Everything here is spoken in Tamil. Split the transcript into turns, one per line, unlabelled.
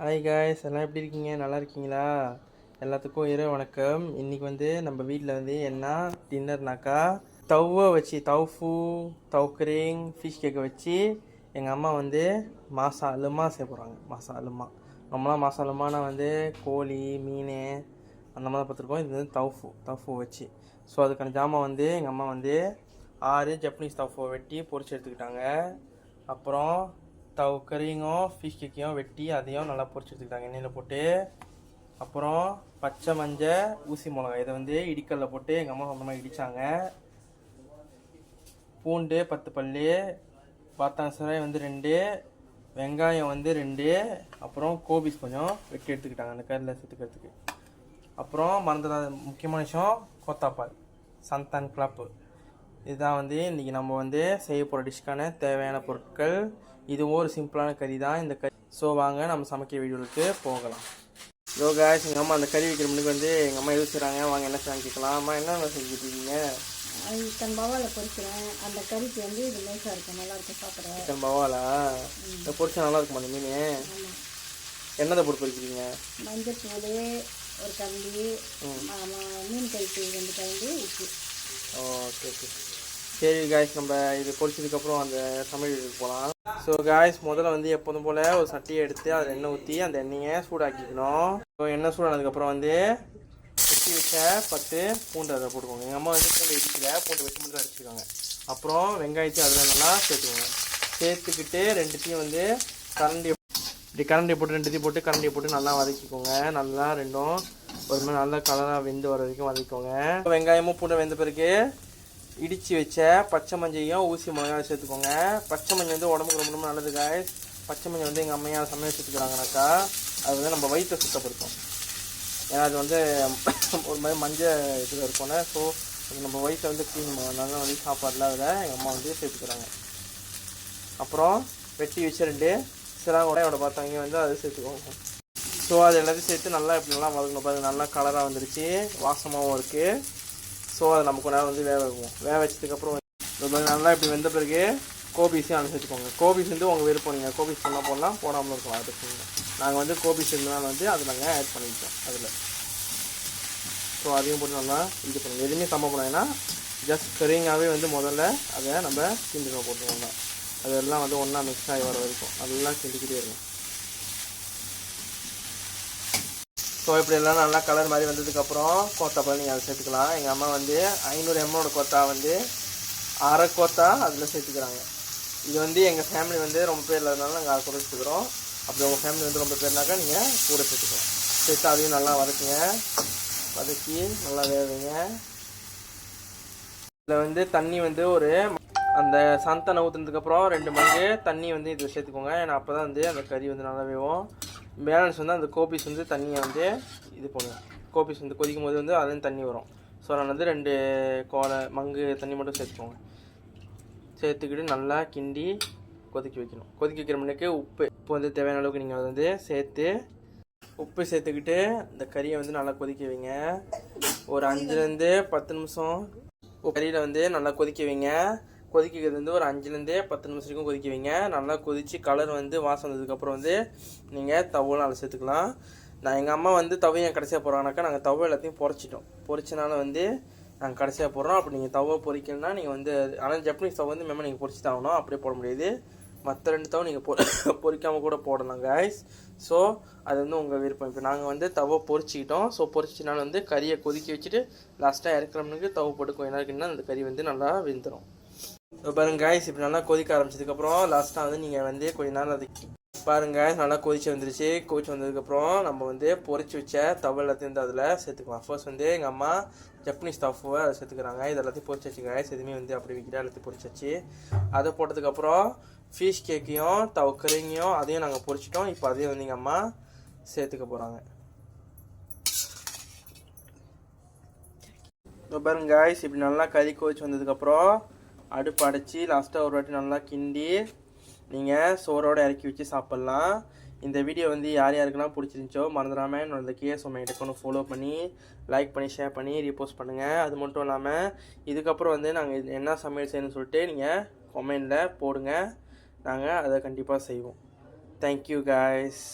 ஹாய் காய்ஸ், எல்லாம் எப்படி இருக்கீங்க? நல்லா இருக்கீங்களா? எல்லாத்துக்கும் இரவு வணக்கம். இன்றைக்கி வந்து நம்ம வீட்டில் வந்து என்ன டின்னர்னாக்கா தவுக்கரிங் ஃபிஷ் கேக்கை வச்சு எங்கள் அம்மா வந்து மாசா அலுமா செய்ய போகிறாங்க. மாசா அலுமா நம்மளாம் மாசா அலுமானா வந்து கோழி மீன் அந்த மாதிரி பார்த்துருக்கோம். இது வந்து தவுஃபு வச்சு. ஸோ அதுக்கான ஜாமான் வந்து எங்கள் அம்மா வந்து 6 ஜப்பனீஸ் தவுஃபை வெட்டி பொரிச்சு எடுத்துக்கிட்டாங்க. அப்புறம் கறியும் ஃபிஷ் கேக்கையும் வெட்டி அதையும் நல்லா பொரிச்சு எடுத்துக்கிட்டாங்க எண்ணெயில் போட்டு. அப்புறம் பச்சை மஞ்சள் ஊசி மிளகா இதை வந்து இடிக்கல்ல போட்டு எங்கள் அம்மா சொந்தமாக இடித்தாங்க. பூண்டு 10 பல்லு, பாத்தாசராய் வந்து 2, வெங்காயம் வந்து 2, அப்புறம் கோபிஸ் கொஞ்சம் வெட்டி எடுத்துக்கிட்டாங்க அந்த கறியில் சேர்த்துக்கிறதுக்கு. அப்புறம் மறந்துடாத முக்கியமான விஷயம் கொத்தாப்பால் சந்தான் கிளாப்பு. இதுதான் வந்து இன்றைக்கி நம்ம வந்து செய்ய போகிற டிஷ்க்கான தேவையான பொருட்கள். இதுவும் ஒரு சிம்பிளான கறி தான் இந்த கறி. ஸோ வாங்க நம்ம சமைக்கிற வீடியோவுக்கு போகலாம். காய்ஸ், எங்கள் அம்மா அந்த கறி வைக்கிற முன்னுக்கு வந்து எங்கள் அம்மா எது செய்கிறாங்க, வாங்க என்ன செய்யலாம் கேட்கலாம். அம்மா என்ன செஞ்சுட்டு இருக்கீங்க?
சிக்கன் பவாலை பொரிக்கிறேன். அந்த கறிக்கு வந்து இது லேசாக இருக்கும், நல்லாயிருக்கும் சாப்பிட்றேன்.
சிக்கன் பவாலா இந்த பொரிச்சா நல்லா இருக்குமா? அந்த மீன் என்னதை போட்டு பொரிக்கிறீங்க?
மஞ்சள் தூள் ஒரு கரண்டி, மீன் கறிக்கு 2 கரண்டி உப்பு.
Okay okay. சரி காய்ஸ், நம்ம இது பொரிச்சதுக்கப்புறம் அந்த சமையல் வீட்டுக்கு போகலாம். ஸோ காய்ஸ், முதல்ல வந்து எப்போதும் போல் ஒரு சட்டியை எடுத்து அதில் எண்ணெய் ஊற்றி அந்த எண்ணெயை சூடாக்கிக்கணும். ஸோ எண்ணெய் சூடானதுக்கப்புறம் வந்து வெட்டி வச்ச 10 பூண்டு அதை போட்டுக்கோங்க. எங்கள் அம்மா வந்து பூண்டு இடிக்கல, பூண்டு வெட்டி மட்டும் அடிச்சுக்காங்க. அப்புறம் வெங்காயத்தையும் அதில் நல்லா சேர்த்துக்கோங்க. சேர்த்துக்கிட்டு ரெண்டுத்தையும் வந்து கரண்டியை போட்டு ரெண்டுத்தையும் போட்டு கரண்டியை போட்டு நல்லா வதக்கிக்கோங்க. நல்லா ரெண்டும் ஒரு மாதிரி நல்லா கலராக வெந்து வர வரைக்கும் வதக்கிக்கோங்க. வெங்காயமும் பூண்டு வெந்த பிறகு இடித்து வச்ச பச்சை மஞ்சளையும் ஊசி மிளகாய் சேர்த்துக்கோங்க. பச்சை மஞ்சள் வந்து உடம்புக்கு ரொம்ப ரொம்ப நல்லது காய்ஸ். பச்சை மஞ்சள் வந்து எங்கள் அம்மையாக சமையல் சேர்த்துக்கிறாங்கனாக்கா அது வந்து நம்ம வயிற்றை சுத்தப்படுத்தும். ஏன்னா அது வந்து ஒரு மாதிரி மஞ்சள் இதில் இருக்கும்ல. ஸோ அது நம்ம வயிற்றை வந்து க்ளீன் பண்ணனால வந்து சாப்பாடில் அதில் எங்கள் அம்மா வந்து சேர்த்துக்கிறாங்க. அப்புறம் வெட்டி வச்ச 2 சிறாங்கோடையோட பார்த்தாங்க வந்து அதை சேர்த்துக்கோங்க. ஸோ அது எல்லாத்தையும் சேர்த்து நல்லா இப்படி நல்லா வதக்கணும். பாருங்கள், நல்லா கலராக வந்துடுச்சு, வாசமாகவும் இருக்குது. ஸோ அதை நம்ம கொஞ்ச நேரம் வந்து வேக வைப்போம். வேக வச்சதுக்கப்புறம் நல்லா இப்படி வெந்த பிறகு கோபிஸையும் அதை சேர்த்துக்கோங்க. கோபிஸ் வந்து உங்கள் விருப்பம், நீங்கள் கோபிஸ் பண்ணால் போடலாம், போடாமல் இருக்கும். அது சொல்லுங்கள். நாங்கள் வந்து கோபிஸ் இருந்தனால வந்து அதை நாங்கள் ஆட் பண்ணிக்கிட்டோம் அதில். ஸோ அதையும் போட்டு நல்லா இது பண்ணுங்கள். எதுவுமே சம்ப போனாங்கன்னா ஜஸ்ட் கறிங்காகவே வந்து முதல்ல அதை நம்ம கிண்டிக்க போட்டுருவோம். அதெல்லாம் வந்து ஒன்றா மிக்ஸ் ஆகி வர வரைக்கும் அதெல்லாம் கிண்டிக்கிட்டே இருக்கும். ஸோ இப்படி எல்லாம் நல்லா கலர் மாதிரி வந்ததுக்கப்புறம் கோத்தாப்பால் நீங்கள் அதை சேர்த்துக்கலாம். எங்கள் அம்மா வந்து 500 ml கோத்தா வந்து அரை கோத்தா அதில் சேர்த்துக்கிறாங்க. இது வந்து எங்கள் ஃபேமிலி வந்து ரொம்ப பேர் இல்லாதனால நாங்கள் அதை கூட சேர்த்துக்கிறோம். அப்படி உங்கள் ஃபேமிலி வந்து ரொம்ப பேர்னாக்கா நீங்கள் கூட சேர்த்துக்கலாம். சேர்த்து அதையும் நல்லா வதக்குங்க. வதக்கி நல்லா வேகுங்க. இதில் வந்து தண்ணி வந்து ஒரு அந்த சந்தனை ஊற்றுனதுக்கப்புறம் 2 மடங்கு தண்ணி வந்து இதில் சேர்த்துக்கோங்க. ஏன்னா அப்போ தான் வந்து அந்த கறி வந்து நல்லா வேகும். பேலன்ஸ் வந்து அந்த கோபிஸ் வந்து தண்ணியை வந்து இது பண்ணுவோம். கோபிஸ் வந்து கொதிக்கும் போது வந்து அதுலேருந்து தண்ணி வரும். ஸோ நான் வந்து 2 மங்கு தண்ணி மட்டும் சேர்த்துக்கோங்க. சேர்த்துக்கிட்டு நல்லா கிண்டி கொதிக்க வைக்கணும். கொதிக்க வைக்கிற முன்னுக்கு உப்பு வந்து தேவையான அளவுக்கு நீங்கள் வந்து உப்பு சேர்த்துக்கிட்டு இந்த கறியை வந்து நல்லா கொதிக்க வைங்க. ஒரு 5லேருந்து 10 நிமிஷம் கறியில் வந்து நல்லா கொதிக்க வைங்க. கொதிக்கிறது வந்து ஒரு 5லேருந்து 10 நிமிஷம் வரைக்கும் கொதிக்க வைங்க. நல்லா கொதித்து கலர் வந்து வாசம் வந்ததுக்கப்புறம் வந்து நீங்கள் தவெல்லாம் அதில் சேர்த்துக்கலாம். நான் எங்கள் அம்மா வந்து தவையும் கடைசியாக போடுறாங்கனாக்கா நாங்கள் தவை எல்லாத்தையும் பொரிச்சனால வந்து நாங்கள் கடைசியாக போடுறோம். அப்படி நீங்கள் தவை பொரிக்கணும்னா நீங்கள் வந்து, ஆனால் ஜப்பனீஸ் தவை வந்து மேம் நீங்கள் பொரிச்சு தாகணும், அப்படியே போட முடியாது. மற்ற 2 தவை நீங்கள் பொரிக்காமல் கூட போடலாம் காய்ஸ். ஸோ அது வந்து உங்கள் விருப்பம். இப்போ நாங்கள் வந்து தவை பொரிச்சிக்கிட்டோம். ஸோ பொரிச்சனால வந்து கறியை கொதிக்க வச்சுட்டு லாஸ்ட்டாக இறக்குறோம்னுக்கு தவை போட்டு கொஞ்ச நேரம்னா அந்த கறி வந்து நல்லா வெந்துடும். பாருங்க காய்ஸ், இப்படி நல்லா கொதிக்க ஆரம்பிச்சதுக்கப்புறம் லாஸ்ட்டாக வந்து நீங்கள் வந்து கொஞ்ச நேரம் அது பாருங்க காய்ஸ், நல்லா கொதிச்சு வந்துருச்சு. கொதிச்சு வந்ததுக்கப்புறம் நம்ம வந்து பொரிச்சு வச்ச தவை எல்லாத்தையும் வந்து அதில் சேர்த்துக்கலாம். ஃபர்ஸ்ட் வந்து எங்கள் அம்மா ஜப்பனீஸ் தஃபுவை அதை சேர்த்துக்கிறாங்க. இது எல்லாத்தையும் பொரிச்சு வச்சு காய்ஸ், எதுவுமே வந்து அப்படி வைக்கிற எல்லாத்தையும் பொரிச்சு வச்சு அதை போட்டதுக்கப்புறம் ஃபிஷ் கேக்கையும் கறிங்கையும் அதையும் நாங்கள் பொரிச்சிட்டோம். இப்போ அதையும் வந்து எங்கள் அம்மா சேர்த்துக்க போகிறாங்க. பாருங்க காய்ஸ், இப்படி நல்லா கறி கொதிச்சு வந்ததுக்கப்புறம் அடுப்பு அடைச்சி லாஸ்ட்டாக ஒரு வாட்டி நல்லா கிண்டி நீங்கள் சோறோடு இறக்கி வச்சு சாப்பிட்லாம். இந்த வீடியோ வந்து யார் யாருக்கெல்லாம் பிடிச்சிருந்துச்சோ மறந்துடாமல் என்னோட கேஎஸ் அக்கௌண்ட் ஃபாலோ பண்ணி லைக் பண்ணி ஷேர் பண்ணி ரீபோஸ்ட் பண்ணுங்கள். அது மட்டும் இல்லாமல் இதுக்கப்புறம் வந்து நாங்கள் என்ன சமையல் செய்யணும்னு சொல்லிட்டு நீங்கள் கமெண்டில் போடுங்க. நாங்கள் அதை கண்டிப்பாக செய்வோம். Thank you guys.